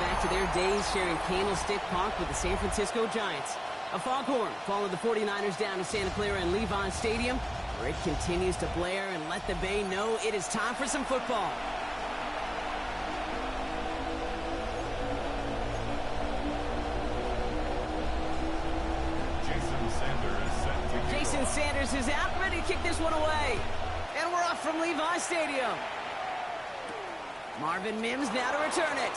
back to their days sharing Candlestick Park with the San Francisco Giants. A foghorn followed the 49ers down to Santa Clara and Levi Stadium, where it continues to blare and let the Bay know it is time for some football. Jason Sanders is out, ready to kick this one away. And we're off from Levi Stadium. Marvin Mims now to return it.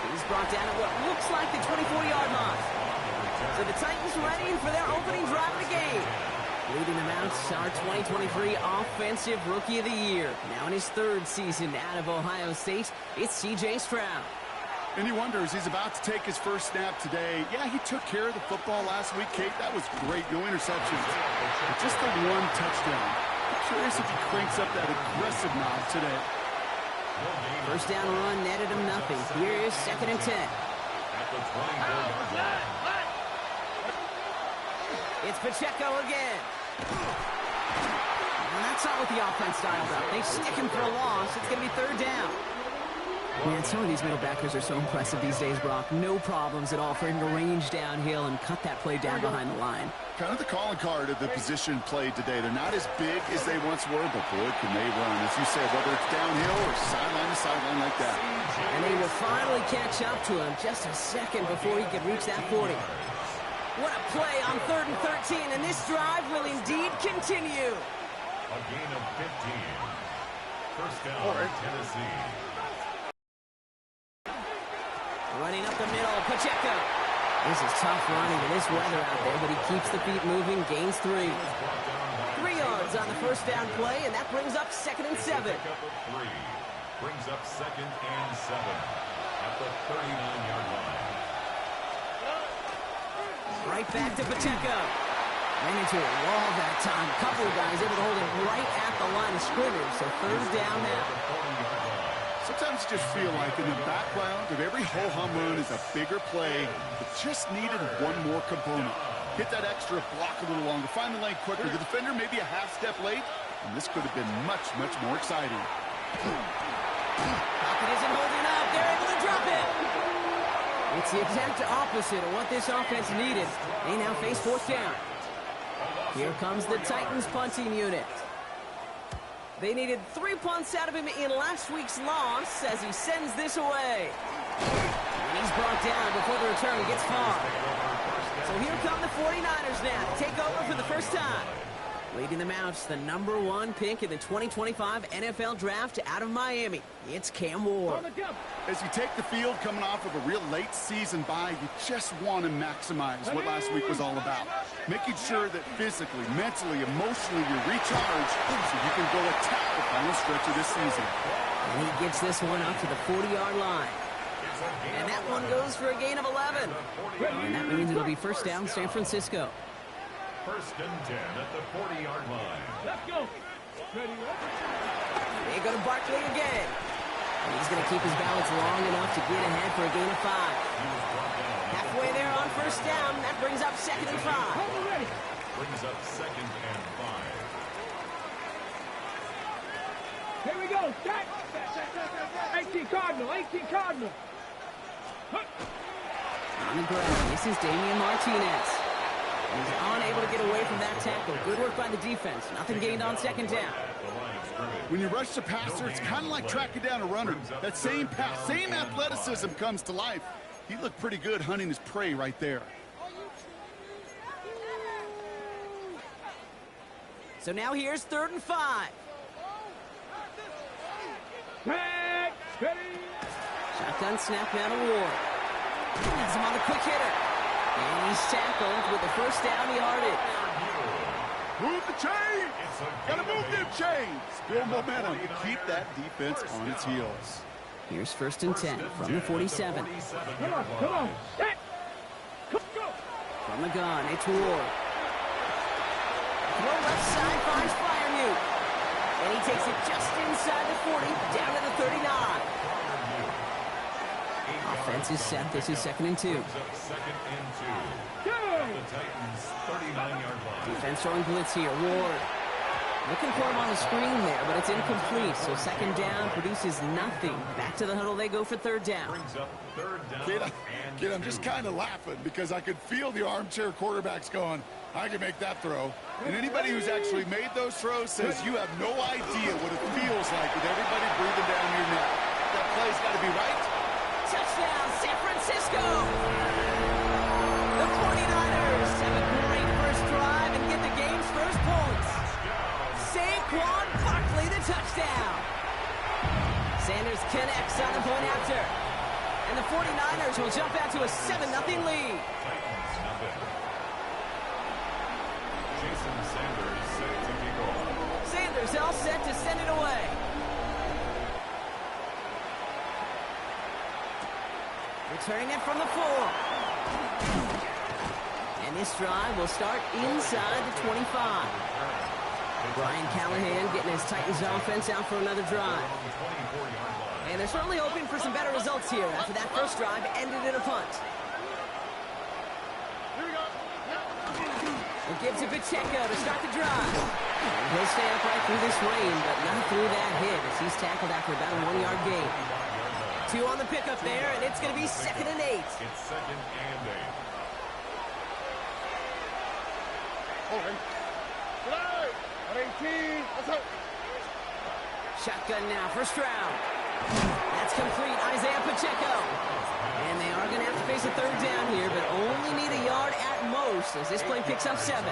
He's brought down at what looks like the 24-yard line. So the Titans ready for their opening drive of the game. Leading them out, our 2023 Offensive Rookie of the Year. Now in his third season out of Ohio State, it's C.J. Stroud. And he wonders, he's about to take his first snap today. Yeah, he took care of the football last week, Kate. That was great. No interceptions. But just the one touchdown. I'm curious if he cranks up that aggressive knob today. First down run netted him nothing. Here is 2nd and 10. It's Pacheco again. And that's not what the offense dialed up. They stick him for a loss. It's going to be 3rd down. Man, some of these middle backers are so impressive these days, Brock. No problems at all for him to range downhill and cut that play down behind the line. Kind of the calling card of the position played today. They're not as big as they once were, but boy, can they run. As you said, whether it's downhill or sideline to sideline like that. And they will finally catch up to him just a second before he could reach that 40. What a play on 3rd and 13, and this drive will indeed continue. A gain of 15. First down, Tennessee. Running up the middle, Pacheco. This is tough running in this weather out there, but he keeps the feet moving, gains 3. 3 yards on the first down play, and that brings up 2nd and 7. Brings up 2nd and 7 at the 39-yard line. Right back to Pacheco. Ran into a wall that time. A couple of guys able to hold him right at the line of scrimmage, so 3rd down now. Sometimes you just feel like in the background of every ho-hum run is a bigger play that just needed one more component. Hit that extra block a little longer, find the lane quicker. The defender maybe a half step late, and this could have been much, much more exciting. Pocket isn't holding up. They're able to drop it. It's the exact opposite of what this offense needed. They now face 4th down. Here comes the Titans punting unit. They needed 3 punts out of him in last week's loss as he sends this away. And he's brought down before the return gets far. So here come the 49ers now to take over for the first time. Leading them out, the #1 pick in the 2025 NFL Draft out of Miami. It's Cam Ward. As you take the field coming off of a real late season bye, you just want to maximize what last week was all about. Making sure that physically, mentally, emotionally you're recharged so you can go attack the final stretch of this season. And he gets this one up to the 40-yard line. And that one goes for a gain of 11. And that means it'll be first down San Francisco. 1st and 10 at the 40-yard line. Let's go. Ready? They go to Barkley again. And he's going to keep his balance long enough to get ahead for a gain of 5. Halfway there on first down. That brings up 2nd and 5. Brings up 2nd and 5. Here we go. Set. 18 Cardinal. 18 Cardinal. On the ground, this is Damian Martinez. He's unable to get away from that tackle. Good work by the defense. Nothing gained on 2nd down. When you rush the passer, it's kind of like tracking down a runner. That same pass, same athleticism comes to life. He looked pretty good hunting his prey right there. So now here's 3rd and 5. Shotgun snap now to Ward. That's him on the quick hitter. And he's tackled with the first down yardage. Move the chains! Gotta move them chains! Build momentum to keep that defense on its heels. Here's 1st and 10 from the 47. Come on. Go. From the gun, it's Ward. Throw left side finds Freiermuth. And he takes it just inside the 40, down to the 39. Offense is set. This is 2nd and 2. 2nd and 2. The Titans 39-yard line. Defense throwing blitz here. Ward. Looking for him on the screen there, but it's incomplete. So second down produces nothing. Back to the huddle they go for third down. Brings up third down. Kid, I'm just kind of laughing because I could feel the armchair quarterbacks going, I can make that throw. And anybody who's actually made those throws says you have no idea what it feels like with everybody breathing down your neck. That play's got to be right. Touchdown, San Francisco! The 49ers have a great first drive and get the game's first points. Saquon Barkley, the touchdown. Sanders connects on the point after. And the 49ers will jump out to a 7-0 lead. Jason Sanders set to kick off. Sanders all set to send it away. Returning it from the 4. And this drive will start inside the 25. Brian Callahan getting his Titans offense out for another drive. And they're certainly hoping for some better results here after that first drive ended in a punt. It gives it Pacheco to start the drive. And he'll stay up right through this rain, but not through that hit as he's tackled after about a 1-yard gain. 2 on the pickup there, and it's going to be 2nd and 8. It's 2nd and 8. Shotgun now, first round. That's complete, Isaiah Pacheco. And they are going to have to face a third down here, but only need a yard at most as this play picks up 7.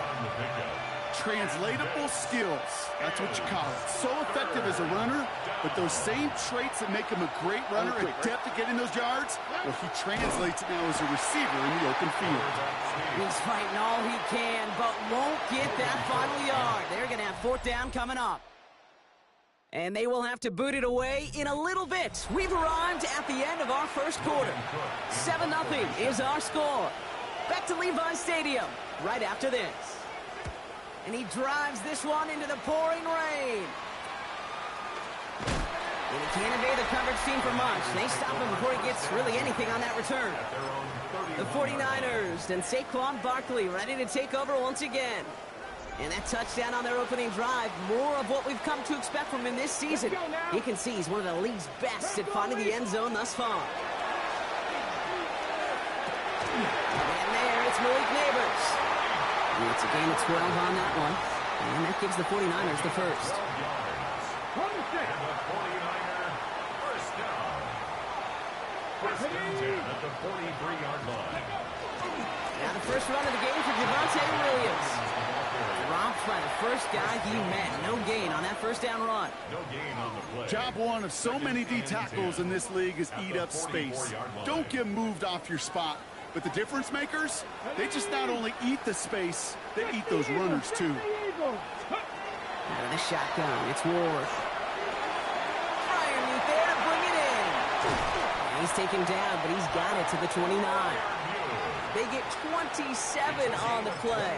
Translatable skills. That's what you call it. So effective as a runner, but those same traits that make him a great runner, adept at getting those yards, well, he translates it now as a receiver in the open field. He's fighting all he can, but won't get that final yard. They're going to have 4th down coming up. And they will have to boot it away in a little bit. We've arrived at the end of our first quarter. 7-0 is our score. Back to Levi Stadium right after this. And he drives this one into the pouring rain. And he can't evade the coverage team for much. They stop him before he gets really anything on that return. The 49ers and Saquon Barkley ready to take over once again. And that touchdown on their opening drive, more of what we've come to expect from him this season. You can see he's one of the league's best at finding the end zone thus far. And there, it's Malik Neighbors. It's a gain of 12 on that one. And that gives the 49ers the first. First and 10 at the 43-yard line. Now the first run of the game for Javonte Williams. Dropped by the first guy he met. No gain on that first down run. No gain on the play. Job one of so many D tackles in this league is eat up space. Don't get moved off your spot. But the difference makers, they just not only eat the space, they eat those runners too. Out of the shotgun, it's Ward. Underneath there to bring it in. And he's taken down, but he's got it to the 29. They get 27 on the play.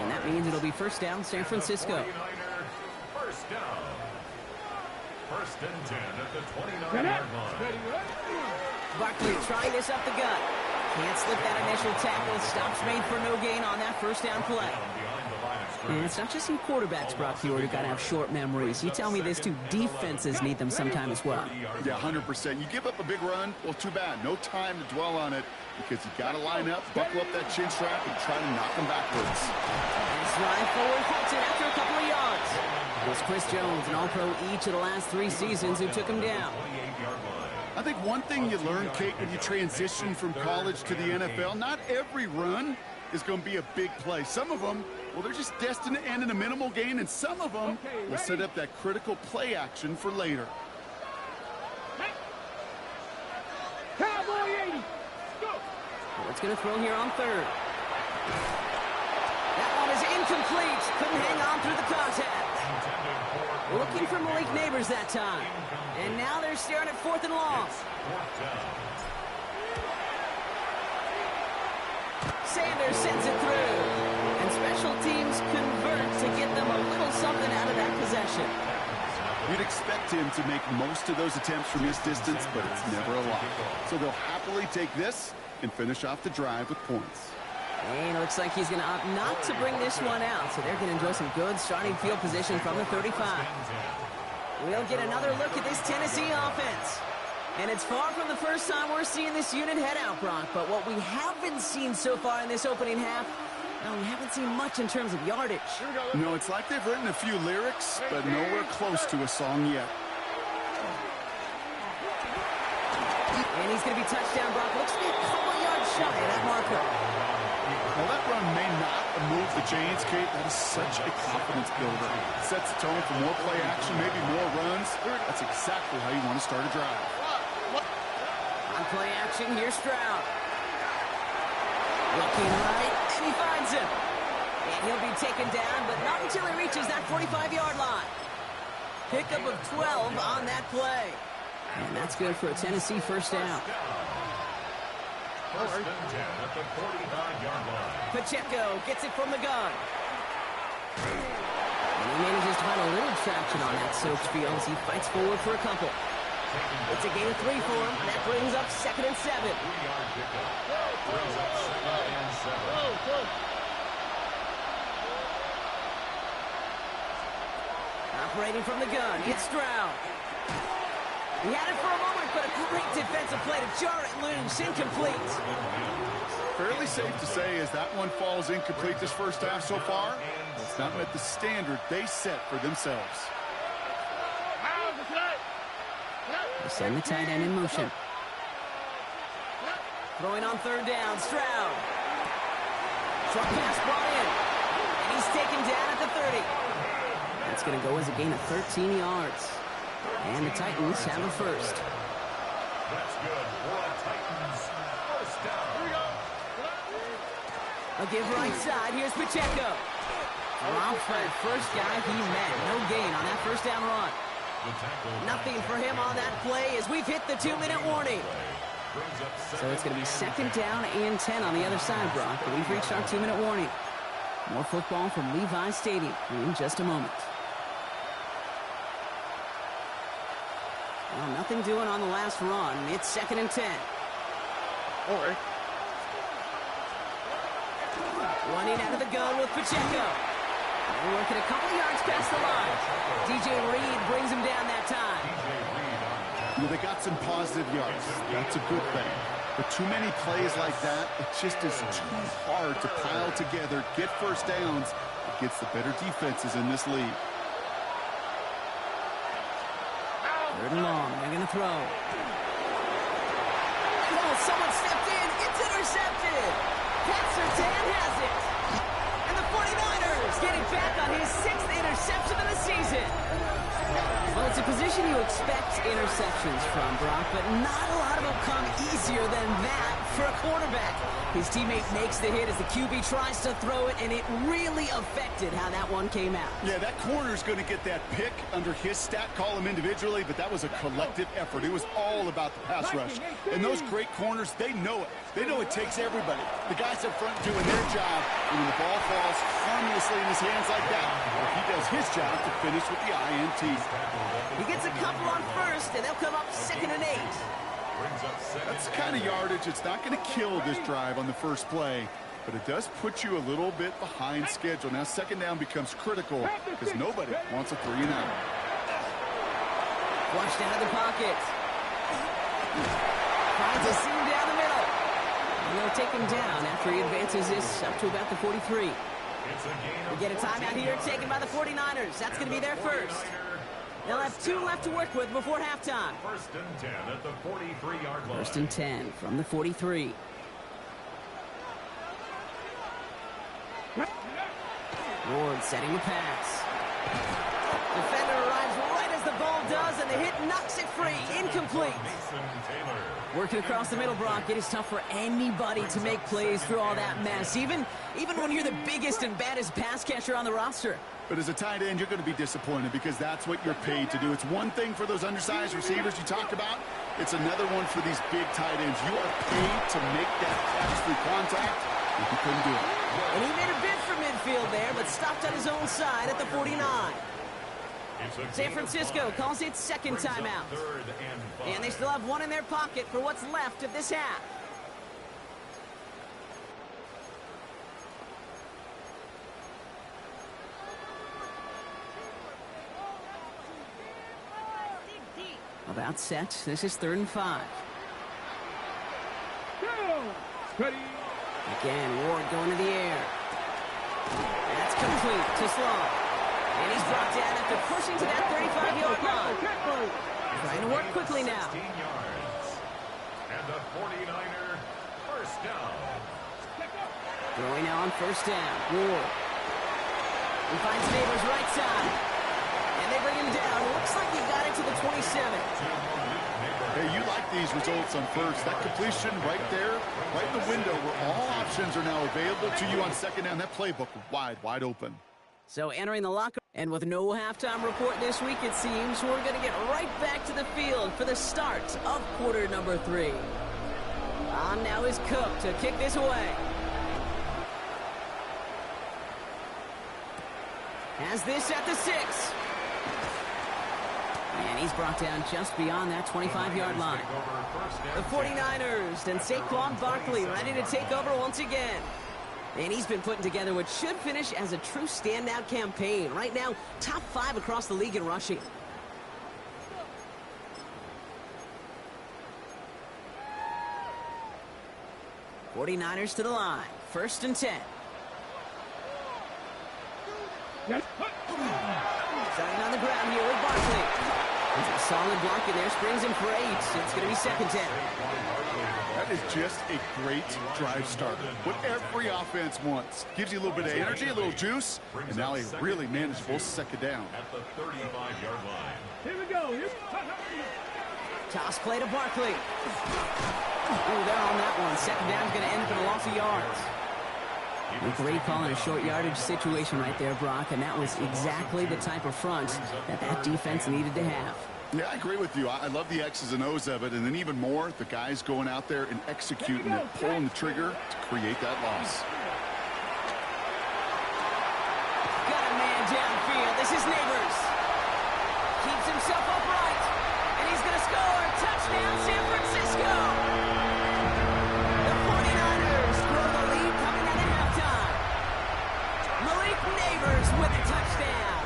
And that means it'll be first down, San Francisco. First down. First and 10 at the 29-yard line. Barkley trying this up the gut. Can't slip that initial tackle. Stops made for no gain on that first down play. And it's not just you quarterbacks, Brock Huard, who got to have short memories. You tell me this too, defenses need them sometime as well. Yeah, 100%. You give up a big run, well, too bad. No time to dwell on it because you got to line up, buckle up that chin strap, and try to knock them backwards. And it's right forward, halted after a couple of yards. It was Chris Jones, an All-Pro each of the last 3 seasons, who took him down. I think one thing you learn, Kate, when you transition from college to the NFL, not every run is going to be a big play. Some of them, well, they're just destined to end in a minimal gain, and some of them will set up that critical play action for later. Cowboy 80. Go. What's going to throw here on third? That one is incomplete. Couldn't hang on through the contact. Looking for Malik Neighbors that time. And now they're staring at 4th and long. Sanders sends it through. And special teams convert to get them a little something out of that possession. You'd expect him to make most of those attempts from this distance, but it's never a lot. So they'll happily take this and finish off the drive with points. And it looks like he's going to opt not to bring this one out. So they're going to enjoy some good starting field position from the 35. We'll get another look at this Tennessee offense. And it's far from the first time we're seeing this unit head out, Brock. But what we haven't seen so far in this opening half, well, we haven't seen much in terms of yardage. No, it's like they've written a few lyrics, but nowhere close to a song yet. And he's going to be touchdown, Brock. Looks to be a couple yards shy of that marker. Well, that run may not move the chains, Kate. That is such a confidence builder. It sets the tone for more play action, maybe more runs. That's exactly how you want to start a drive. On play action, here's Stroud. Looking right, and he finds him. And he'll be taken down, but not until he reaches that 45-yard line. Pickup of 12 on that play. And that's good for a Tennessee first down. First and 10 at the 49-yard line. Pacheco gets it from the gun. And he manages to find a little traction on that soaked field as he fights forward for a couple. It's a gain of 3 for him. That brings up 2nd and 7. 3-yard pickup. Brings up 2nd and 7. Operating from the gun, it's Stroud. He had it for a moment, but a great defensive play to jar it loose. Incomplete. Fairly safe to say as that one falls incomplete this first half so far, it's not met the standard they set for themselves. They send the tight end in motion. Throwing on 3rd down, Stroud. Short pass brought in. And he's taken down at the 30. That's going to go as a gain of 13 yards. And the Titans have a first. That's good for a Titans first down. A give right side. Here's Pacheco. Off for the first guy he met. No gain on that first down run. Nothing for him on that play as we've hit the 2-minute warning. So it's going to be 2nd down and 10 on the other side, Brock. But we've reached our 2-minute warning. More football from Levi Stadium in just a moment. Well, nothing doing on the last run. It's 2nd and 10. Running out of the gun with Pacheco. They're working a couple yards past the line. DJ Reed brings him down that time. Well, they got some positive yards. That's a good thing. But too many plays like that, it just is too hard to pile together, get first downs against the better defenses in this league. 3rd and long. They're going to throw. Oh, someone stepped in. It's intercepted. Pat Surtain has it. And the 49ers getting back on his 6th interception of the season. Well, it's a position you expect interceptions from, Brock, but not a lot of them come easier than that for a quarterback. His teammate makes the hit as the QB tries to throw it, and it really affected how that one came out. Yeah, that corner's going to get that pick under his stat column individually, but that was a collective effort. It was all about the pass rush. And those great corners, they know it. They know it takes everybody. The guys up front doing their job, and when the ball falls harmlessly in his hands like that, well, he does his job to finish with the INT. He gets a couple on first, and they'll come up 2nd and 8. That's the kind of yardage. It's not going to kill this drive on the first play, but it does put you a little bit behind schedule. Now 2nd down becomes critical because nobody wants a 3-and-out. Flushed out of the pocket. Finds a seam down the middle. And they'll take him down after he advances this up to about the 43. We get a timeout here taken by the 49ers. That's going to be their first. They'll have 2 left to work with before halftime. 1st and 10 at the 43-yard line. 1st and 10 from the 43. Ward setting the pass. Defender arrives right as the ball does, and the hit knocks it free. Incomplete. Working across the middle, Brock, it is tough for anybody to make plays through all that mess, even when you're the biggest and baddest pass catcher on the roster. But as a tight end, you're going to be disappointed because that's what you're paid to do. It's one thing for those undersized receivers you talked about. It's another one for these big tight ends. You are paid to make that catch through contact, and he couldn't do it. And he made a bid for midfield there, but stopped on his own side at the 49. San Francisco calls it 2nd timeout. And they still have 1 in their pocket for what's left of this half. About set. This is 3rd and 5. Go. Ready. Again, Ward going to the air. That's complete to Sloan. And he's brought down after pushing to that 35-yard line. Trying to work quickly now. 16 yards. And the 49er first down. Throwing now on 1st down. Ward. He finds Neighbors right side. And they bring him down. Looks like he got it to the 27. Hey, you like these results on first. That completion right there, right in the window where all options are now available to you on 2nd down. That playbook wide open. So entering the locker, and with no halftime report this week, it seems we're going to get right back to the field for the start of quarter number 3. On now is Cook to kick this away. Has this at the 6. And he's brought down just beyond that 25-yard line. The 49ers and Saquon Barkley ready to take over once again. And he's been putting together what should finish as a true standout campaign. Right now, top 5 across the league in rushing. '49ers to the line. 1st and 10. Yes. Starting on the ground here with Barkley. It's a solid block in there. Springs him for 8. It's going to be 2nd down. That is just a great drive starter. What every offense wants. Gives you a little bit of energy, a little juice, and now a really manageable 2nd down. At the 35-yard line. Here we go. Toss play to Barkley. Oh, they're on that one. 2nd down is going to end up in a loss of yards. A great call in a short yardage situation right there, Brock, and that was exactly the type of front that defense needed to have. Yeah, I agree with you. I love the X's and O's of it, and then even more, the guys going out there and executing it, pulling the trigger to create that loss. Got a man downfield. This is Neighbors. Keeps himself upright, and he's going to score. Touchdown, San Francisco. The 49ers grow the lead coming out of halftime. Malik Neighbors with a touchdown.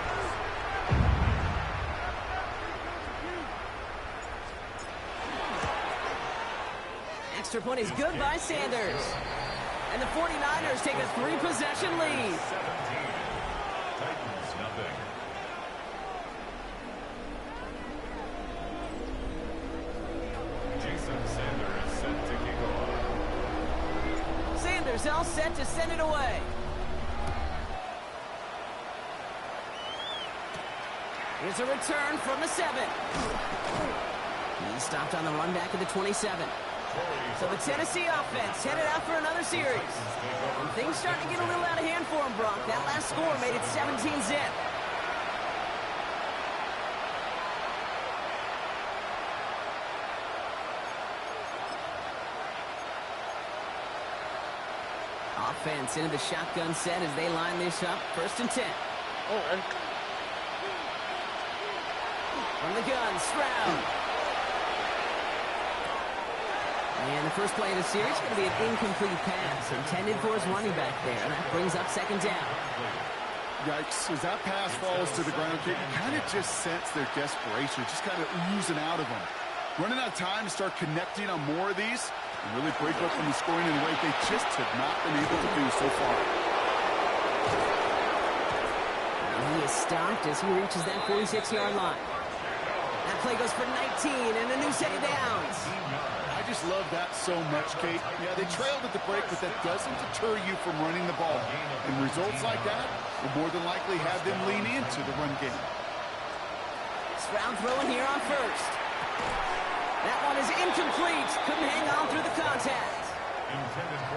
Extra point is good by Sanders. And the 49ers take a 3-possession lead. 17. Titans nothing. Jason Sanders set to kick off. Sanders all set to send it away. Here's a return from the 7. He stopped on the run back at the 27. So the Tennessee offense headed out for another series. And things starting to get a little out of hand for him, Brock. That last score made it 17-zip. Offense into the shotgun set as they line this up. 1st and 10. From the gun, Stroud. And the first play of the series is going to be an incomplete pass intended for his running back there. And that brings up 2nd down. Yikes. As that pass falls to the ground, you kind of just sense their desperation, just kind of oozing out of them. Running out of time to start connecting on more of these and really break open the scoring in a way they just have not been able to do so far. And he is stopped as he reaches that 46-yard line. That play goes for 19 and a new set of downs. I just love that so much, Kate. Yeah, they trailed at the break, but that doesn't deter you from running the ball. And results like that will more than likely have them lean into the run game. Stroud throwing here on 1st. That one is incomplete. Couldn't hang on through the contact.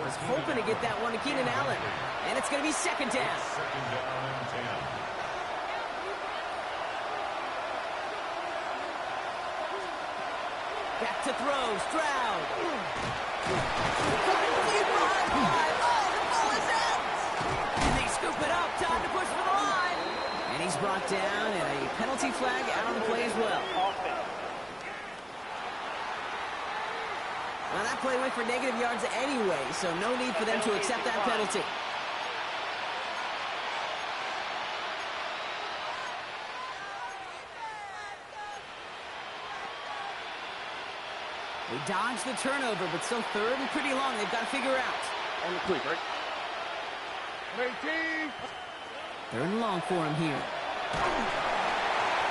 Was hoping to get that one to Keenan Allen. And it's going to be 2nd down. 2nd down and 10. Back to throw, Stroud. And they scoop it up. Time to push for the line. And he's brought down, and a penalty flag out on the play as well. Well, that play went for negative yards anyway, so no need for them to accept that penalty. They dodge the turnover, but still third and pretty long. They've got to figure out. On the cleat, right? 18. Third and long for him here.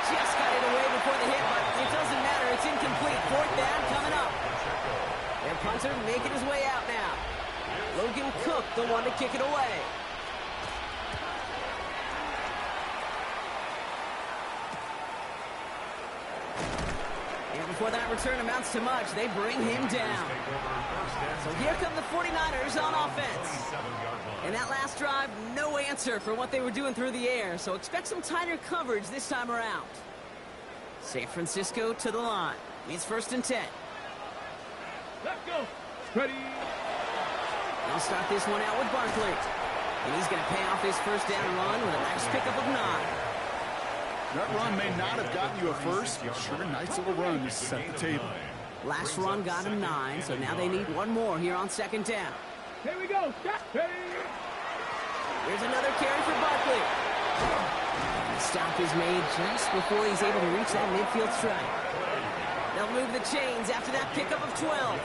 Just got it away before the hit, but it doesn't matter. It's incomplete. Fourth down coming up. Their punter making his way out now. Logan Cook, the one to kick it away. And before that return amounts to much, they bring him down. So here come the 49ers on offense. In that last drive, no answer for what they were doing through the air, so expect some tighter coverage this time around. San Francisco to the line. It's 1st and 10. Let's go. Ready. They'll start this one out with Barkley. And he's going to pay off his first down run with a nice pickup of 9. That run may not have gotten you a first, but sure, nice little run to set the table. Last run got him 9, so now they need one more here on 2nd down. Here we go. Stop. Ready. Here's another carry for Barkley. The stop is made just before he's able to reach that midfield strike. They'll move the chains after that pickup of 12.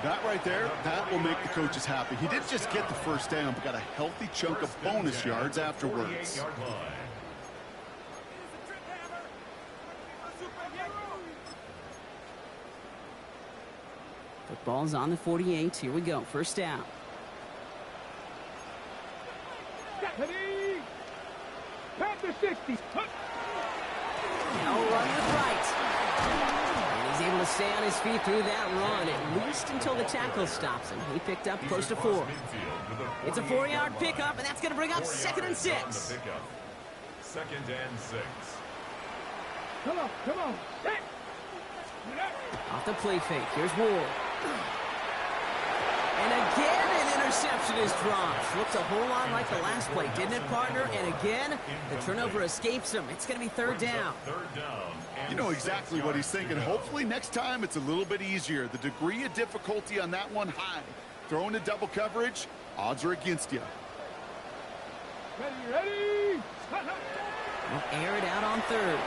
That right there, that will make the coaches happy. He didn't just get the first down, but got a healthy chunk of bonus yards afterwards. Football's on the 48. Here we go. First down. Ready. Panther 60. Now run with right. And he's able to stay on his feet through that run, at least until the tackle stops him. He picked up close to 4. It's a 4-yard pickup, and that's going to bring up 2nd and 6. 2nd and 6. Come on. Come on. Set. Off the play fake. Here's Ward. And again, an interception is dropped. Looks a whole lot like the last play, didn't it, partner? And again, the turnover escapes him. It's going to be 3rd down. You know exactly what he's thinking. Hopefully next time it's a little bit easier. The degree of difficulty on that one high. Throwing to double coverage, odds are against you. Ready. We'll air it out on 3rd.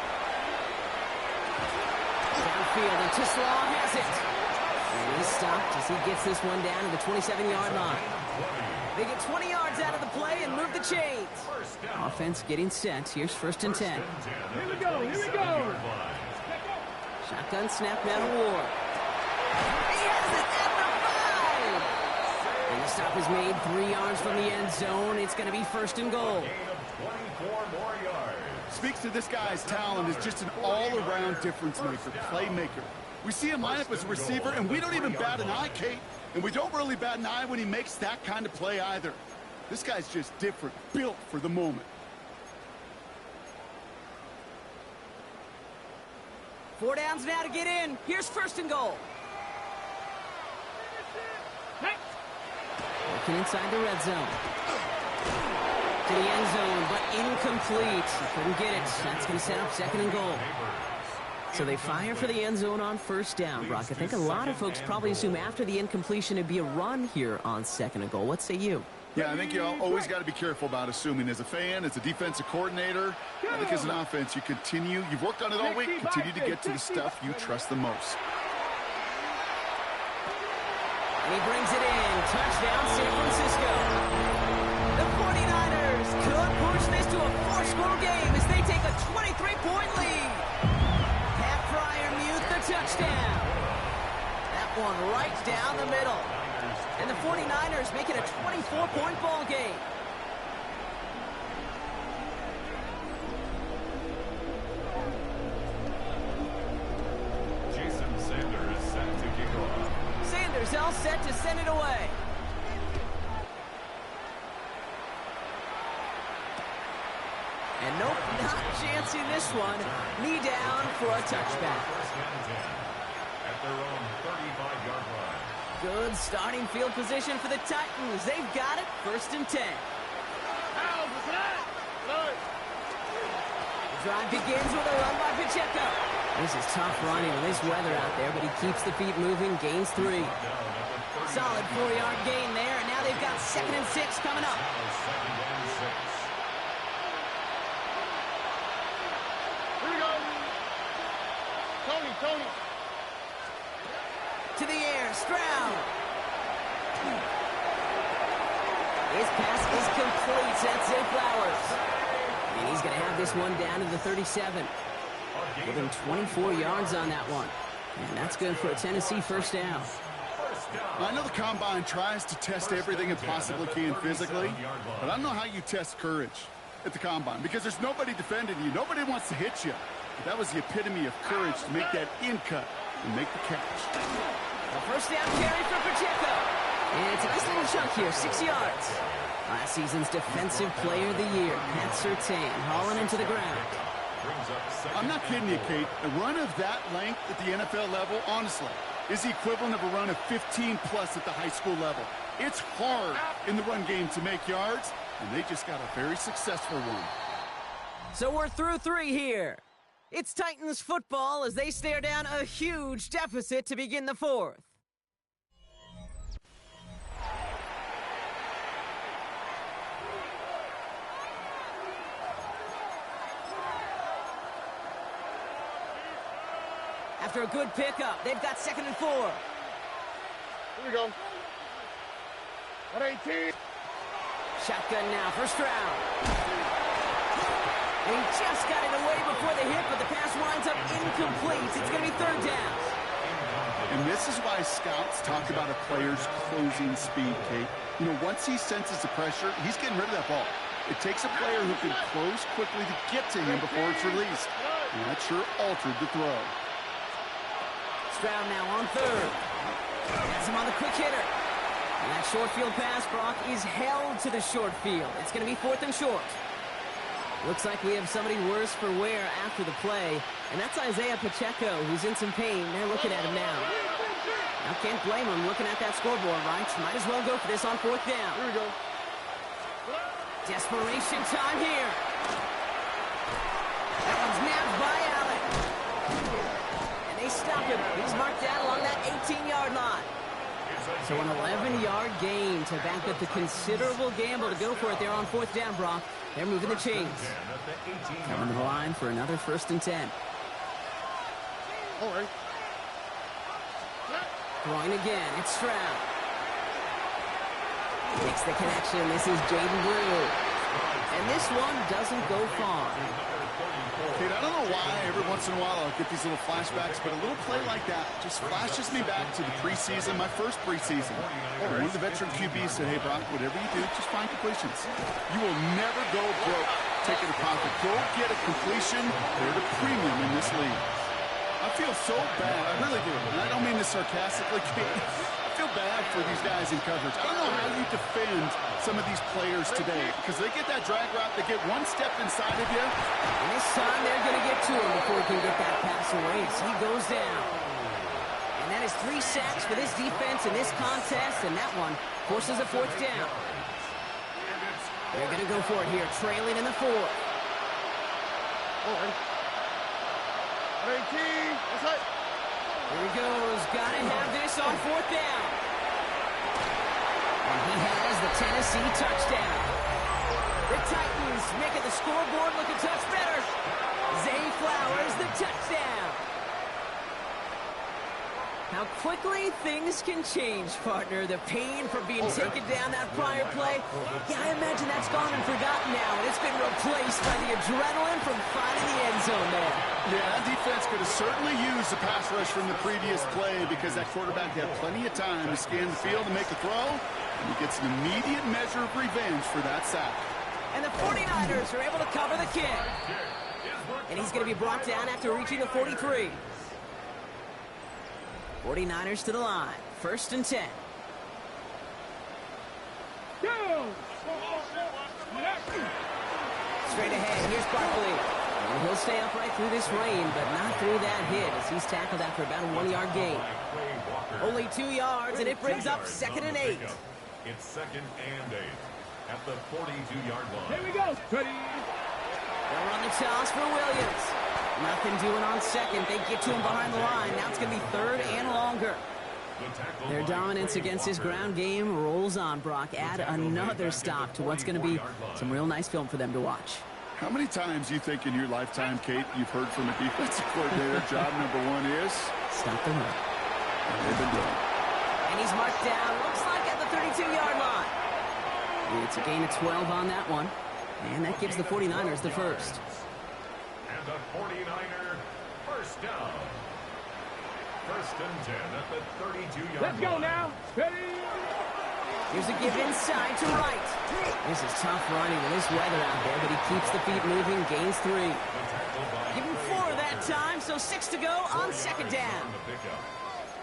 Downfield, and Tislaw has it. And he's stopped as he gets this one down to the 27-yard line. They get 20 yards out of the play and move the chains. Offense getting set. Here's 1st and 10. Here we go. Here we go. Shotgun snap now to Ward. He has it at the 5. And the stop is made 3 yards from the end zone. It's going to be 1st and goal. 24 more yards. Speaks to this guy's talent as just an all-around difference maker, playmaker. We see him line up as a receiver, and we don't even bat an eye, Kate. And we don't really bat an eye when he makes that kind of play either. This guy's just different, built for the moment. 4 downs now to get in. Here's 1st and goal. Working inside the red zone. To the end zone, but incomplete. He couldn't get it. That's going to set up 2nd and goal. So they fire for the end zone on 1st down, Brock. I think a lot of folks probably assume after the incompletion it'd be a run here on 2nd and goal. What say you? Yeah, I think you always got to be careful about assuming. As a fan, as a defensive coordinator, I think as an offense, you've worked on it all week, continue to get to the stuff you trust the most. And he brings it in. Touchdown, San Francisco. The 49ers could push this to a 4-score game as they take a 23-point lead. Pat Fryermuth, the touchdown. That one right down the middle. And the 49ers make it a 24-point ball game. Jason Sanders set to kick off. Sanders all set to send it away. And nope, not chancing this one. Knee down for a touchback. 1st and 10 at their own 35-yard line. Good starting field position for the Titans. They've got it. 1st and 10. The drive begins with a run by Pacheco. This is tough running in this weather out there, but he keeps the feet moving, gains 3. Solid 4-yard gain there, and now they've got 2nd and 6 coming up. 2nd and 6. Here we go. Tony. Stroud. His pass is complete. That's Zay Flowers. And he's going to have this one down to the 37. Within 24 yards on that one. And that's good for a Tennessee first down. I know the Combine tries to test everything it possibly can physically, but I don't know how you test courage at the Combine because there's nobody defending you. Nobody wants to hit you. But that was the epitome of courage to make that in cut and make the catch. A first down carry for Pacheco. And it's a nice little chunk here, 6 yards. Last season's Defensive Player of the Year, Pat Surtain, hauling him to the ground. I'm not kidding you, Kate. A run of that length at the NFL level, honestly, is the equivalent of a run of 15-plus at the high school level. It's hard in the run game to make yards, and they just got a very successful one. So we're through 3 here. It's Titans football as they stare down a huge deficit to begin the 4th. After a good pickup, they've got 2nd and 4. Here we go. 118. Shotgun now for Stroud. And he just got it away before the hit, but the pass winds up incomplete. It's going to be 3rd down. And this is why scouts talk about a player's closing speed, Kate. You know, once he senses the pressure, he's getting rid of that ball. It takes a player who can close quickly to get to him before it's released. And that sure altered the throw. Stroud now on 3rd. That's him on the quick hitter. And that short field pass, Brock, is held to the short field. It's going to be 4th and short. Looks like we have somebody worse for wear after the play. And that's Isaiah Pacheco, who's in some pain. They're looking at him now. Now, can't blame him looking at that scoreboard, right? Might as well go for this on 4th down. Here we go. Desperation time here. That one's nabbed by Allen. And they stop him. He's marked down along that 18-yard line. So an 11-yard gain to back up the considerable gamble to go for it there on 4th down, Brock. They're moving the chains. Coming to the line for another 1st and 10. All right. Throwing again. It's Stroud. Makes the connection. This is Jaden Blue. And this one doesn't go far. Kate, I don't know why every once in a while I'll get these little flashbacks, but a little play like that just flashes me back to the preseason, my first preseason. One of the veteran QBs said, hey, Brock, whatever you do, just find completions. You will never go broke taking a pocket. Go get a completion. They're at a premium in this league. I feel so bad. I really do. And I don't mean this sarcastically, Kate. I feel bad for these guys in coverage. I don't know how you defend some of these players today because they get that drag route, they get one step inside of you. And this time they're going to get to him before he can get that pass away. So he goes down. And that is 3 sacks for this defense in this contest, and that one forces a 4th down. They're going to go for it here, trailing in the 4th. All right. 18. That's right. Here he goes. Got to have this on 4th down. And he has the Tennessee touchdown. The Titans making the scoreboard look a touch better. Zay Flowers, the touchdown. How quickly things can change, partner. The pain from being taken down that prior play. Yeah, I imagine that's gone and forgotten now, and it's been replaced by the adrenaline from finding the end zone there. Yeah, that defense could have certainly used the pass rush from the previous play because that quarterback had plenty of time to scan the field and make a throw, and he gets an immediate measure of revenge for that sack. And the 49ers are able to cover the kick. And he's going to be brought down after reaching the 43. 49ers to the line. 1st and 10. Go! Straight ahead. Here's Barkley. And he'll stay upright through this rain, but not through that hit as he's tackled after about a 1-yard gain. Only 2 yards, and it brings up 2nd and 8. It's 2nd and 8 at the 42-yard line. Here we go. Ready. They'll run the toss for Williams. Nothing doing on 2nd. They get to him behind the line. Now it's going to be 3rd and longer. Their dominance against his ground game rolls on, Brock. Add another stop to what's going to be some real nice film for them to watch. How many times do you think in your lifetime, Kate, you've heard from a defensive coordinator, job number 1 is? Stop the run. They've been doing it. And he's marked down, looks like at the 32-yard line. And it's a gain of 12 on that one. And that gives the 49ers the first. And the 49er first down. First and 10 at the 32-yard line. Let's go now. Ready? Here's a give inside to right. This is tough running with this weather out there, but he keeps the feet moving, gains 3. Give him 4 that time, so 6 to go on second down.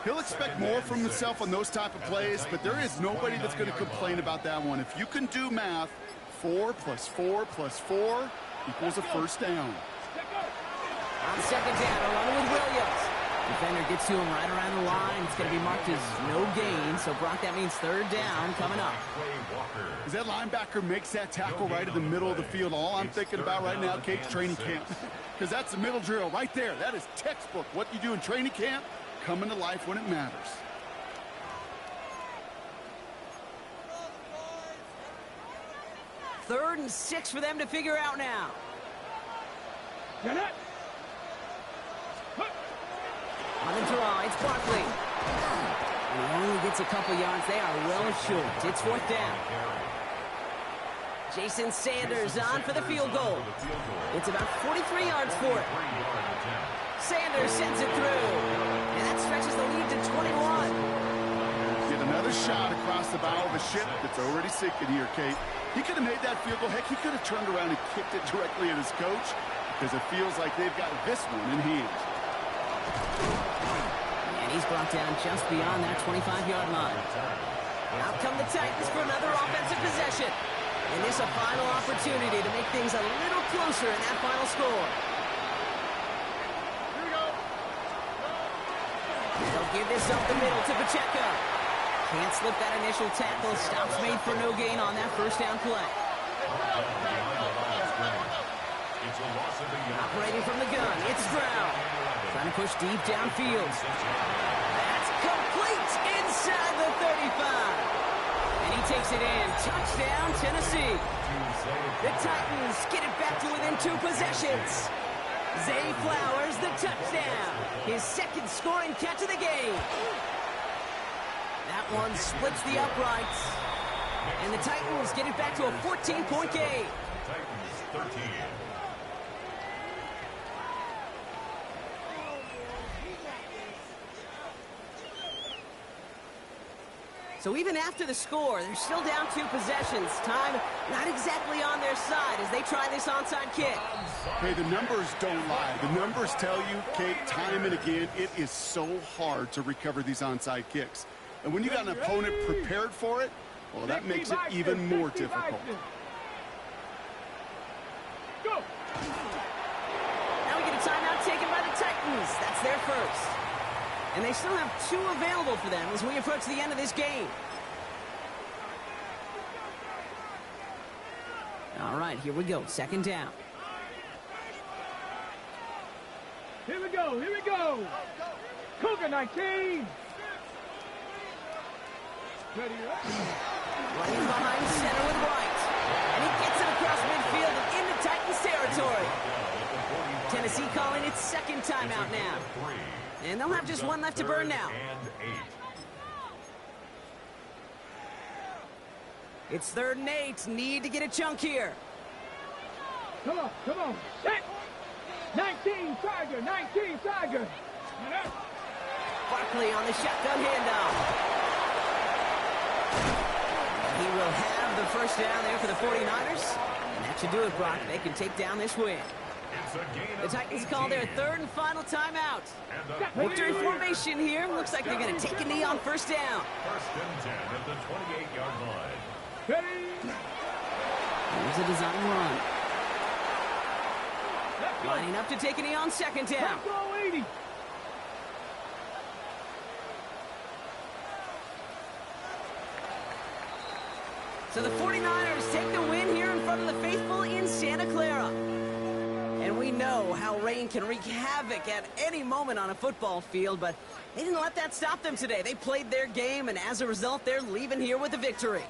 He'll expect more from himself on those type of plays, but there is nobody that's going to complain about that one. If you can do math, 4 plus 4 plus 4 equals a first down. On second down, a run with Williams. Defender gets to him right around the line. It's going to be marked as no gain, so Brock, that means third down coming up. As that linebacker makes that tackle right in the middle of the field, all I'm thinking about right now, Kate's training camp, because that's the middle drill right there. That is textbook. What you do in training camp, coming to life when it matters. Third and 6 for them to figure out now. Get it. On the draw, it's Barkley. And he only gets a couple yards. They are well short. It's fourth down. Jason Sanders on for the field goal. It's about 43 yards for it. Sanders sends it through. And that stretches the lead to 21. Get another shot across the bow of a ship that's already sinking here, Kate. He could have made that field goal. Heck, he could have turned around and kicked it directly at his coach, because it feels like they've got this one in hand. And he's brought down just beyond that 25-yard line. Out come the Titans for another offensive possession. And this a final opportunity to make things a little closer in that final score. Here we go. They'll give this up the middle to Pacheco. Can't slip that initial tackle. Stops made for no gain on that first down play. Operating from the gun, it's Stroud. Trying to push deep downfield. That's complete inside the 35. And he takes it in. Touchdown, Tennessee. The Titans get it back to within 2 possessions. Zay Flowers, the touchdown. His second scoring catch of the game. That one splits the uprights. And the Titans get it back to a 14-point game. Titans 13. So even after the score, they're still down 2 possessions. Time not exactly on their side as they try this onside kick. Hey, the numbers don't lie. The numbers tell you, Kate, time and again, it is so hard to recover these onside kicks. And when you got an opponent prepared for it, well, that makes it even more difficult. Go. Now we get a timeout taken by the Titans. That's their first. And they still have 2 available for them as we approach the end of this game. All right, here we go. Second down. Here we go. Here we go. Cougar 19. Ready, Running behind center with Wright. And he gets it across midfield and into Titans territory. Tennessee calling its second timeout now. And they'll have just 1 left to burn now. It's 3rd and 8. Need to get a chunk here. Come on, come on. Set. 19 Tiger, 19 Tiger. Barkley on the shotgun handoff. He will have the first down there for the 49ers. And that should do it, Brock. They can take down this win. The Titans call their 3rd and final timeout. Victory formation here. Looks like they're going to take a knee on first down. First and 10 at the 28-yard line. Ready. Here's a design run. Lining up to take a knee on second down. Let's go 80. So the 49ers take the win here in front of the faithful in Santa Clara. And we know how rain can wreak havoc at any moment on a football field, but they didn't let that stop them today. They played their game, and as a result, they're leaving here with a victory.